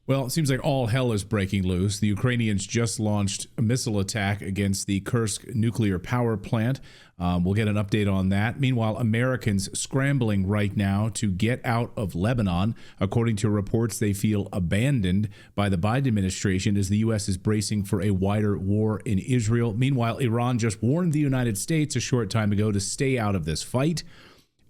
Well, it seems like all hell is breaking loose. The Ukrainians just launched a missile attack against the Kursk nuclear power plant. We'll get an update on that. Meanwhile, Americans scrambling right now to get out of Lebanon. According to reports, they feel abandoned by the Biden administration as the U.S. is bracing for a wider war in Israel. Meanwhile, Iran just warned the United States a short time ago to stay out of this fight.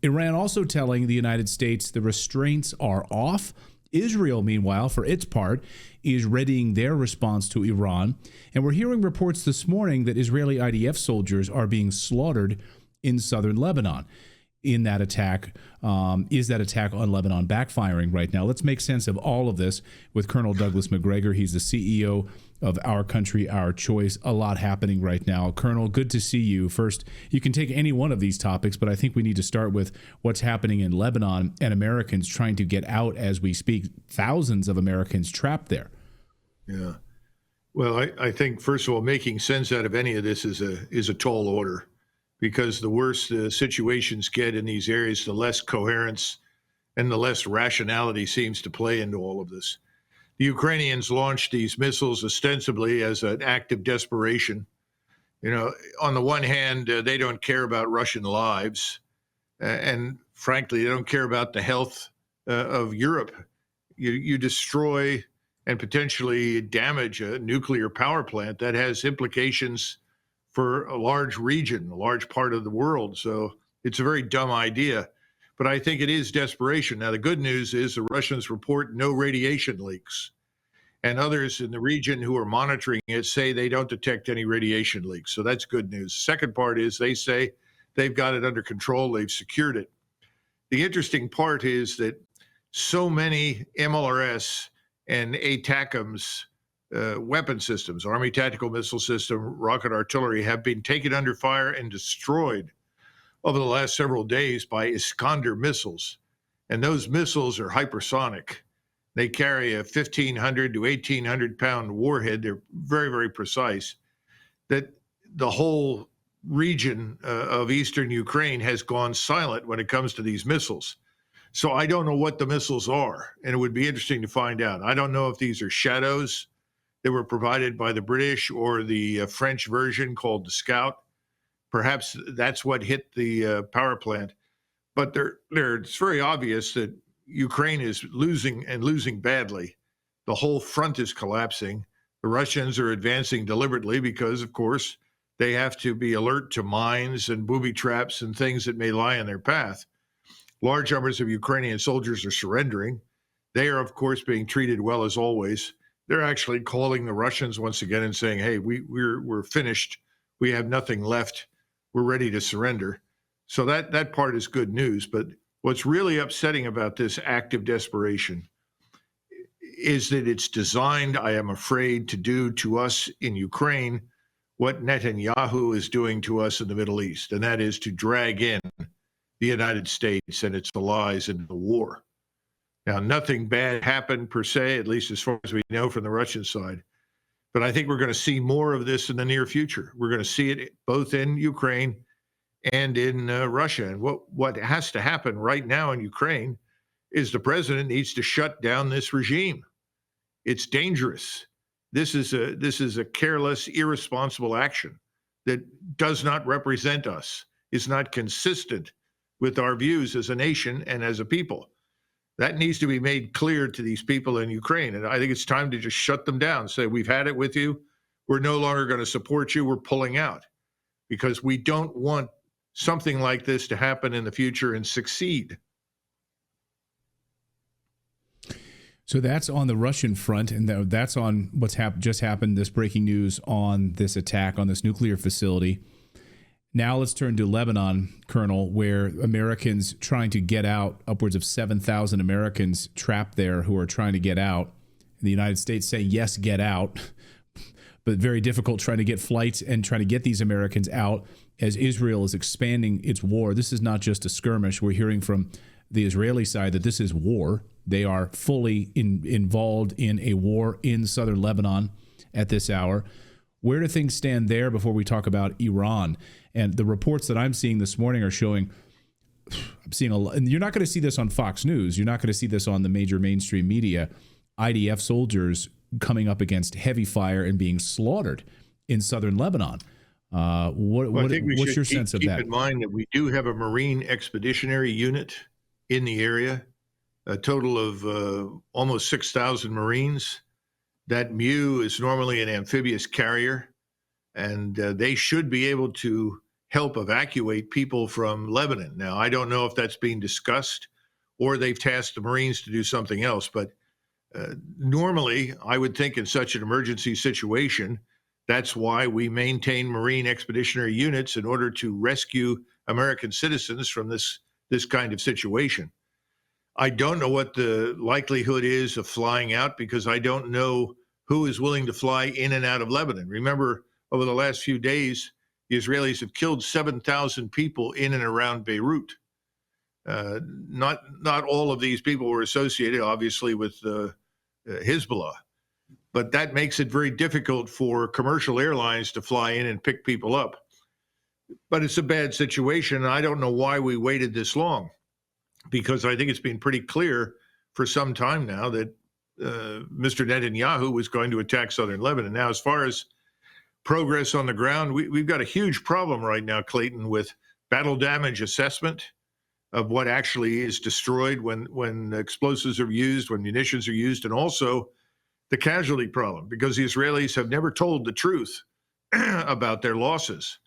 Iran also telling the United States the restraints are off. Israel, meanwhile, for its part, is readying their response to Iran. And we're hearing reports this morning that Israeli IDF soldiers are being slaughtered in southern Lebanon. In that attack, is that attack on Lebanon backfiring right now? Let's make sense of all of this with Colonel Douglas Macgregor. He's the CEO of Our Country, Our Choice. A lot happening right now. Colonel, good to see you. First, you can take any one of these topics, but I think we need to start with what's happening in Lebanon and Americans trying to get out as we speak. Thousands of Americans trapped there. Yeah. Well, I think, first of all, making sense out of any of this is a tall order, because the worse the situations get in these areas, the less coherence and the less rationality seems to play into all of this. The Ukrainians launched these missiles ostensibly as an act of desperation. You know, on the one hand, they don't care about Russian lives, and frankly, they don't care about the health of Europe. You destroy and potentially damage a nuclear power plant that has implications for a large region, a large part of the world. So it's a very dumb idea. But I think it is desperation. Now, the good news is the Russians report no radiation leaks. And others in the region who are monitoring it say they don't detect any radiation leaks. So that's good news. Second part is they say they've got it under control. They've secured it. The interesting part is that so many MLRS and ATACMS weapon systems, Army Tactical Missile System, rocket artillery, have been taken under fire and destroyed over the last several days by Iskander missiles. And those missiles are hypersonic. They carry a 1,500 to 1,800 pound warhead. They're very, very precise. That the whole region of eastern Ukraine has gone silent when it comes to these missiles. So I don't know what the missiles are, and it would be interesting to find out. I don't know if these are Shadows that were provided by the British or the French version called the Scout. Perhaps that's what hit the power plant. But it's very obvious that Ukraine is losing and losing badly. The whole front is collapsing. The Russians are advancing deliberately because, of course, they have to be alert to mines and booby traps and things that may lie in their path. Large numbers of Ukrainian soldiers are surrendering. They are, of course, being treated well as always. They're actually calling the Russians once again and saying, hey, we're finished. We have nothing left. We're ready to surrender. So that part is good news. But what's really upsetting about this act of desperation is that it's designed, I am afraid, to do to us in Ukraine what Netanyahu is doing to us in the Middle East, and that is to drag in the United States and its allies into the war. Now, nothing bad happened per se, at least as far as we know from the Russian side. But I think we're going to see more of this in the near future. We're going to see it both in Ukraine and in Russia. And what has to happen right now in Ukraine is the president needs to shut down this regime. It's dangerous. This is a careless, irresponsible action that does not represent us, is not consistent with our views as a nation and as a people. That needs to be made clear to these people in Ukraine. And I think it's time to just shut them down, say, we've had it with you. We're no longer going to support you. We're pulling out, because we don't want something like this to happen in the future and succeed. So that's on the Russian front, and that's on what's just happened, this breaking news on this attack on this nuclear facility. Now let's turn to Lebanon, Colonel, where Americans trying to get out, upwards of 7,000 Americans trapped there who are trying to get out. The United States saying, yes, get out, but very difficult trying to get flights and trying to get these Americans out as Israel is expanding its war. This is not just a skirmish. We're hearing from the Israeli side that this is war. They are fully involved in a war in southern Lebanon at this hour. Where do things stand there before we talk about Iran? And the reports that I'm seeing this morning are showing, I'm seeing a lot, and you're not going to see this on Fox News. You're not going to see this on the major mainstream media. IDF soldiers coming up against heavy fire and being slaughtered in southern Lebanon. What's your sense of that? Keep in mind that we do have a Marine Expeditionary Unit in the area, a total of almost 6,000 Marines. That MEU is normally an amphibious carrier, and they should be able to help evacuate people from Lebanon. Now, I don't know if that's being discussed or they've tasked the Marines to do something else, but normally I would think in such an emergency situation, that's why we maintain Marine Expeditionary Units in order to rescue American citizens from this kind of situation. I don't know what the likelihood is of flying out because I don't know who is willing to fly in and out of Lebanon. Remember, over the last few days, the Israelis have killed 7,000 people in and around Beirut. Not all of these people were associated, obviously, with Hezbollah. But that makes it very difficult for commercial airlines to fly in and pick people up. But it's a bad situation, and I don't know why we waited this long, because I think it's been pretty clear for some time now that Mr. Netanyahu was going to attack southern Lebanon. Now, as far as progress on the ground, we've got a huge problem right now, Clayton, with battle damage assessment of what actually is destroyed when explosives are used, when munitions are used, and also the casualty problem, because the Israelis have never told the truth about their losses.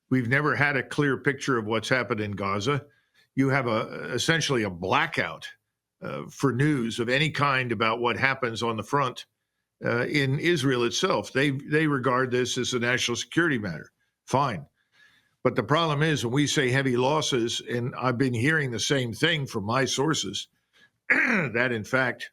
We've never had a clear picture of what's happened in Gaza. You have essentially a blackout for news of any kind about what happens on the front in Israel itself. They regard this as a national security matter. Fine. But the problem is when we say heavy losses, and I've been hearing the same thing from my sources, that in fact,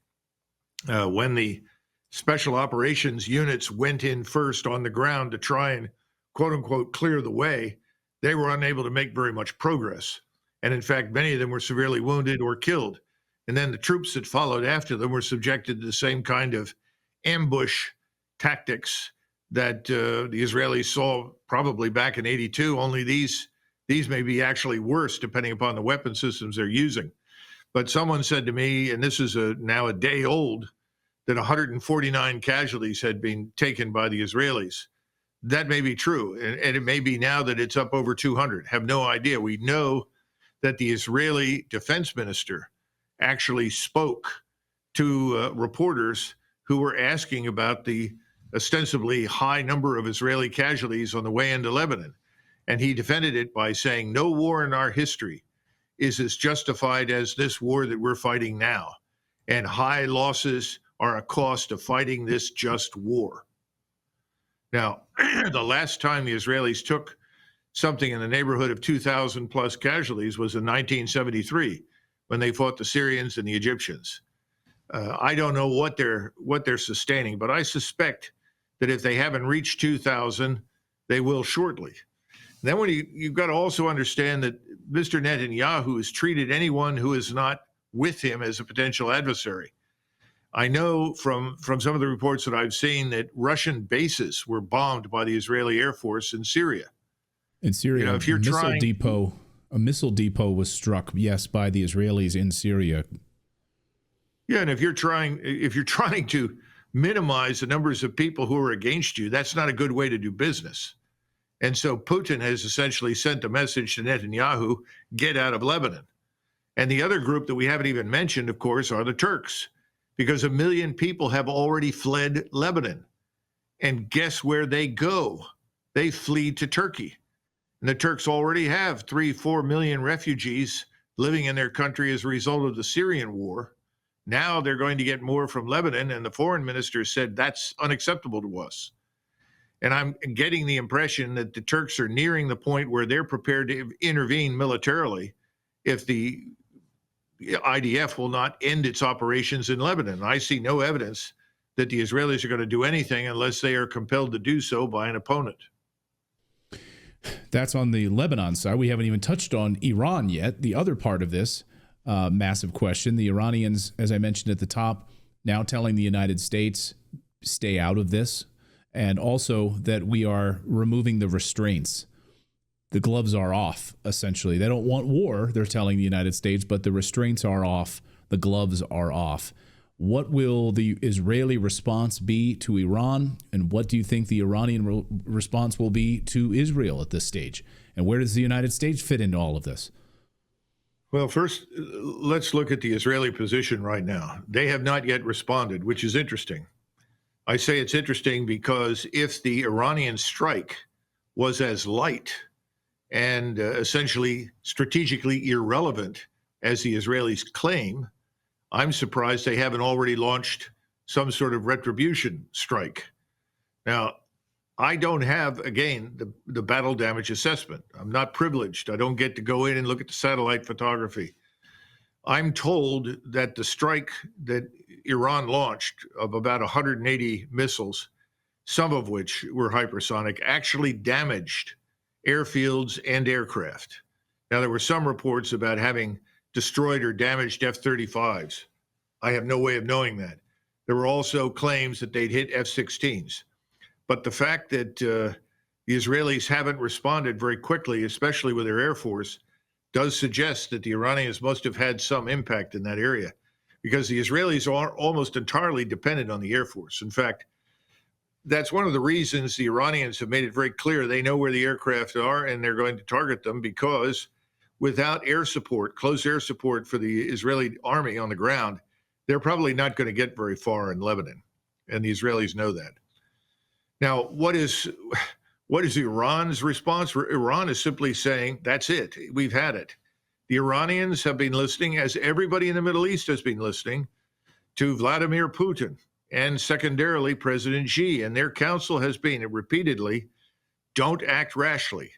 when the special operations units went in first on the ground to try and quote unquote clear the way, they were unable to make very much progress. And in fact, many of them were severely wounded or killed. And then the troops that followed after them were subjected to the same kind of ambush tactics that the Israelis saw probably back in '82, only these may be actually worse depending upon the weapon systems they're using. But someone said to me, and this is now a day old, that 149 casualties had been taken by the Israelis. That may be true, and it may be now that it's up over 200. Have no idea. We know that the Israeli defense minister actually spoke to reporters who were asking about the ostensibly high number of Israeli casualties on the way into Lebanon. And he defended it by saying, no war in our history is as justified as this war that we're fighting now. And high losses are a cost of fighting this just war. Now, the last time the Israelis took something in the neighborhood of 2,000 plus casualties was in 1973 when they fought the Syrians and the Egyptians. I don't know what they're sustaining, but I suspect that if they haven't reached 2,000, they will shortly. And then you've got to also understand that Mr. Netanyahu has treated anyone who is not with him as a potential adversary. I know from some of the reports that I've seen that Russian bases were bombed by the Israeli Air Force in Syria. In Syria, if you're a missile depot was struck, yes, by the Israelis in Syria. Yeah, and if you're trying to minimize the numbers of people who are against you, that's not a good way to do business. And so Putin has essentially sent a message to Netanyahu, get out of Lebanon. And the other group that we haven't even mentioned, of course, are the Turks, because 1 million people have already fled Lebanon. And guess where they go? They flee to Turkey. And the Turks already have 3-4 million refugees living in their country as a result of the Syrian war. Now they're going to get more from Lebanon, and the foreign minister said that's unacceptable to us. And I'm getting the impression that the Turks are nearing the point where they're prepared to intervene militarily if the IDF will not end its operations in Lebanon. I see no evidence that the Israelis are going to do anything unless they are compelled to do so by an opponent. That's on the Lebanon side. We haven't even touched on Iran yet, the other part of this massive question. The Iranians, as I mentioned at the top, now telling the United States, stay out of this, and also that we are removing the restraints. The gloves are off, essentially. They don't want war, they're telling the United States, but the restraints are off, the gloves are off. What will the Israeli response be to Iran? And what do you think the Iranian response will be to Israel at this stage? And where does the United States fit into all of this? Well, first, let's look at the Israeli position right now. They have not yet responded, which is interesting. I say it's interesting because if the Iranian strike was as light and essentially strategically irrelevant as the Israelis claim, I'm surprised they haven't already launched some sort of retribution strike. Now, I don't have, again, the battle damage assessment. I'm not privileged. I don't get to go in and look at the satellite photography. I'm told that the strike that Iran launched of about 180 missiles, some of which were hypersonic, actually damaged airfields and aircraft. Now, there were some reports about having destroyed or damaged F-35s. I have no way of knowing that. There were also claims that they'd hit F-16s. But the fact that the Israelis haven't responded very quickly, especially with their Air Force, does suggest that the Iranians must have had some impact in that area, because the Israelis are almost entirely dependent on the Air Force. In fact, that's one of the reasons the Iranians have made it very clear they know where the aircraft are and they're going to target them, because without air support, close air support for the Israeli army on the ground, they're probably not going to get very far in Lebanon. And the Israelis know that. Now, what is Iran's response? Iran is simply saying, that's it. We've had it. The Iranians have been listening, as everybody in the Middle East has been listening, to Vladimir Putin and secondarily President Xi. And their counsel has been repeatedly, don't act rashly,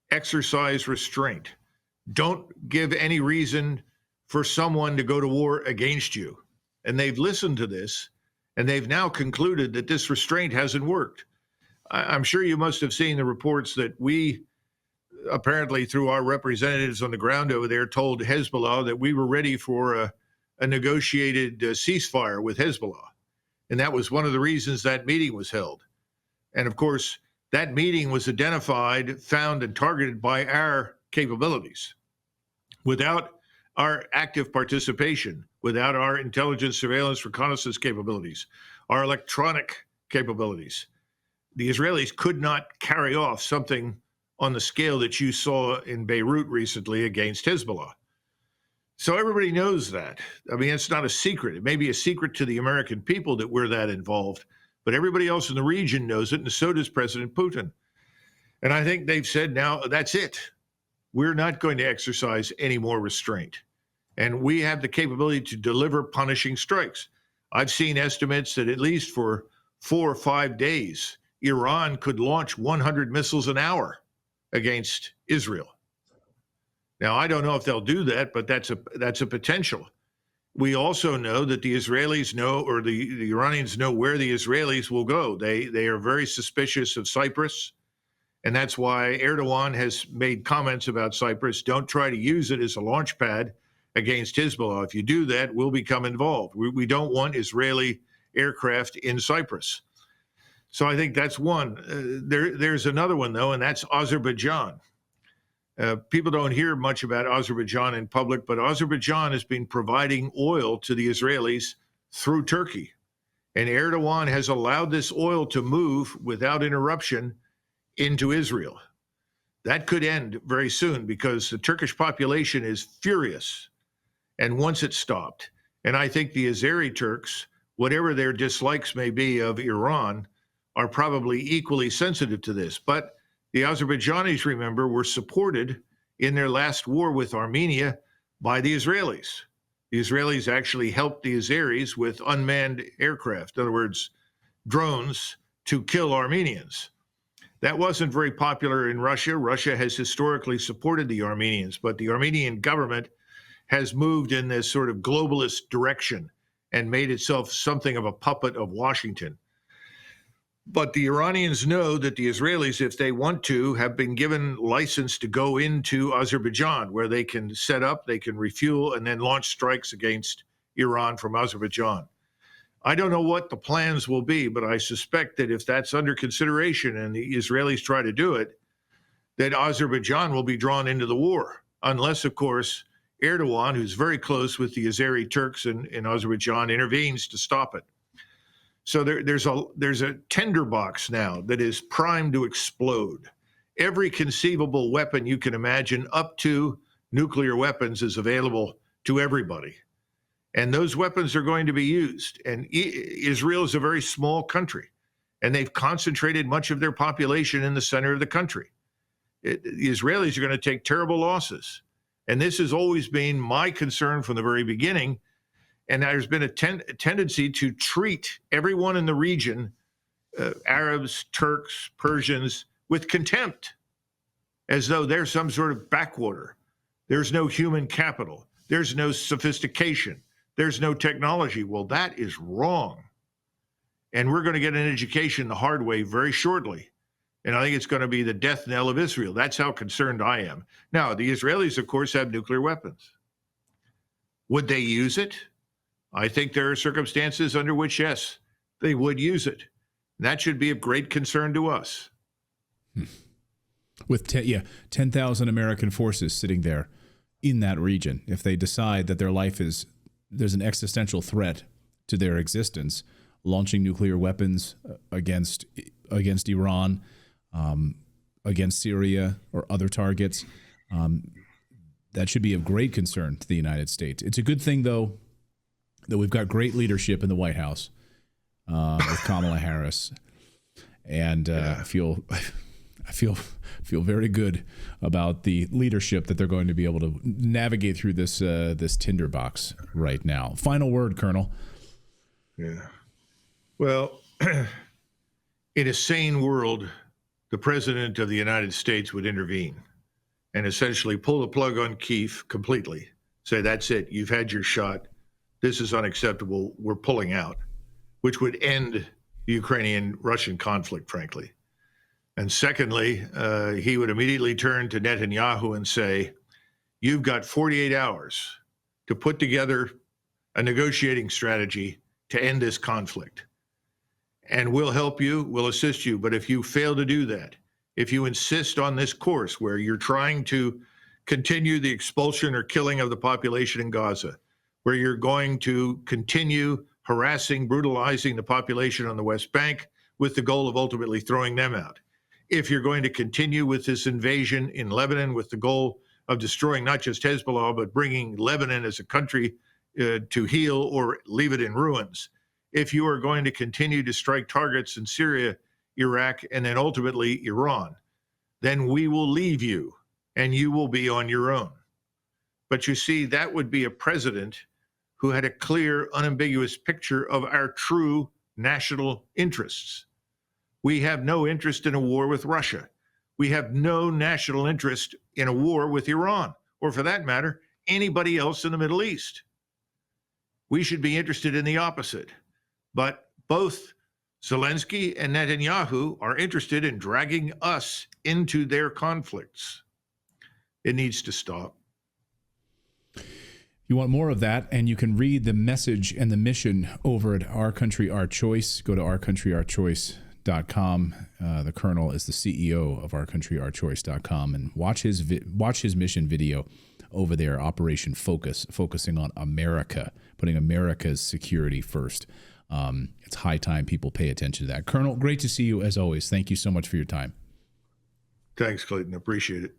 exercise restraint. Don't give any reason for someone to go to war against you. And they've listened to this, and they've now concluded that this restraint hasn't worked. I'm sure you must have seen the reports that we, apparently through our representatives on the ground over there, told Hezbollah that we were ready for a negotiated ceasefire with Hezbollah. And that was one of the reasons that meeting was held. And of course, that meeting was identified, found, and targeted by our capabilities. Without our active participation, without our intelligence, surveillance, reconnaissance capabilities, our electronic capabilities, the Israelis could not carry off something on the scale that you saw in Beirut recently against Hezbollah. So everybody knows that. I mean, it's not a secret. It may be a secret to the American people that we're that involved, but everybody else in the region knows it, and so does President Putin. And I think they've said now, that's it. We're not going to exercise any more restraint. And we have the capability to deliver punishing strikes. I've seen estimates that at least for 4 or 5 days, Iran could launch 100 missiles an hour against Israel. Now, I don't know if they'll do that, but that's a potential. We also know that the Israelis know, or the Iranians know, where the Israelis will go. They are very suspicious of Cyprus, and that's why Erdogan has made comments about Cyprus. Don't try to use it as a launch pad against Hezbollah. If you do that, we'll become involved. We don't want Israeli aircraft in Cyprus. So I think that's one. There's another one, though, and that's Azerbaijan. People don't hear much about Azerbaijan in public, but Azerbaijan has been providing oil to the Israelis through Turkey. And Erdogan has allowed this oil to move without interruption into Israel. That could end very soon because the Turkish population is furious and wants it stopped. And I think the Azeri Turks, whatever their dislikes may be of Iran, are probably equally sensitive to this. But the Azerbaijanis, remember, were supported in their last war with Armenia by the Israelis. The Israelis actually helped the Azeris with unmanned aircraft, in other words, drones, to kill Armenians. That wasn't very popular in Russia. Russia has historically supported the Armenians, but the Armenian government has moved in this sort of globalist direction and made itself something of a puppet of Washington. But the Iranians know that the Israelis, if they want to, have been given license to go into Azerbaijan, where they can set up, they can refuel, and then launch strikes against Iran from Azerbaijan. I don't know what the plans will be, but I suspect that if that's under consideration and the Israelis try to do it, that Azerbaijan will be drawn into the war, unless, of course, Erdogan, who's very close with the Azeri Turks in Azerbaijan, intervenes to stop it. So there's a tinderbox now that is primed to explode. Every conceivable weapon you can imagine, up to nuclear weapons, is available to everybody. And those weapons are going to be used. And Israel is a very small country, and they've concentrated much of their population in the center of the country. The Israelis are going to take terrible losses. And this has always been my concern from the very beginning. And there's been a tendency to treat everyone in the region, Arabs, Turks, Persians, with contempt, as though they're some sort of backwater. There's no human capital. There's no sophistication. There's no technology. Well, that is wrong. And we're going to get an education the hard way very shortly. And I think it's going to be the death knell of Israel. That's how concerned I am. Now, the Israelis, of course, have nuclear weapons. Would they use it? I think there are circumstances under which, yes, they would use it. And that should be of great concern to us. With 10,000 American forces sitting there in that region, if they decide that there's an existential threat to their existence, launching nuclear weapons against Iran, against Syria or other targets, that should be of great concern to the United States. It's a good thing, though, that we've got great leadership in the White House with Kamala Harris, and I feel very good about the leadership that they're going to be able to navigate through this tinderbox right now. Final word, Colonel. Yeah. Well, in a sane world, the President of the United States would intervene and essentially pull the plug on Kyiv completely. Say, that's it. You've had your shot. This is unacceptable. We're pulling out, which would end the Ukrainian-Russian conflict, frankly. And secondly, he would immediately turn to Netanyahu and say, you've got 48 hours to put together a negotiating strategy to end this conflict. And we'll help you, we'll assist you. But if you fail to do that, if you insist on this course where you're trying to continue the expulsion or killing of the population in Gaza, where you're going to continue harassing, brutalizing the population on the West Bank with the goal of ultimately throwing them out, if you're going to continue with this invasion in Lebanon with the goal of destroying not just Hezbollah, but bringing Lebanon as a country to heal or leave it in ruins, if you are going to continue to strike targets in Syria, Iraq, and then ultimately Iran, then we will leave you and you will be on your own. But you see, that would be a president who had a clear, unambiguous picture of our true national interests. We have no interest in a war with Russia. We have no national interest in a war with Iran, or for that matter, anybody else in the Middle East. We should be interested in the opposite. But both Zelensky and Netanyahu are interested in dragging us into their conflicts. It needs to stop. You want more of that, and you can read the message and the mission over at Our Country, Our Choice. Go to ourcountryourchoice.com. The Colonel is the CEO of ourcountryourchoice.com, and watch his mission video over there, Operation Focus, focusing on America, putting America's security first. It's high time people pay attention to that. Colonel, great to see you as always. Thank you so much for your time. Thanks, Clayton. Appreciate it.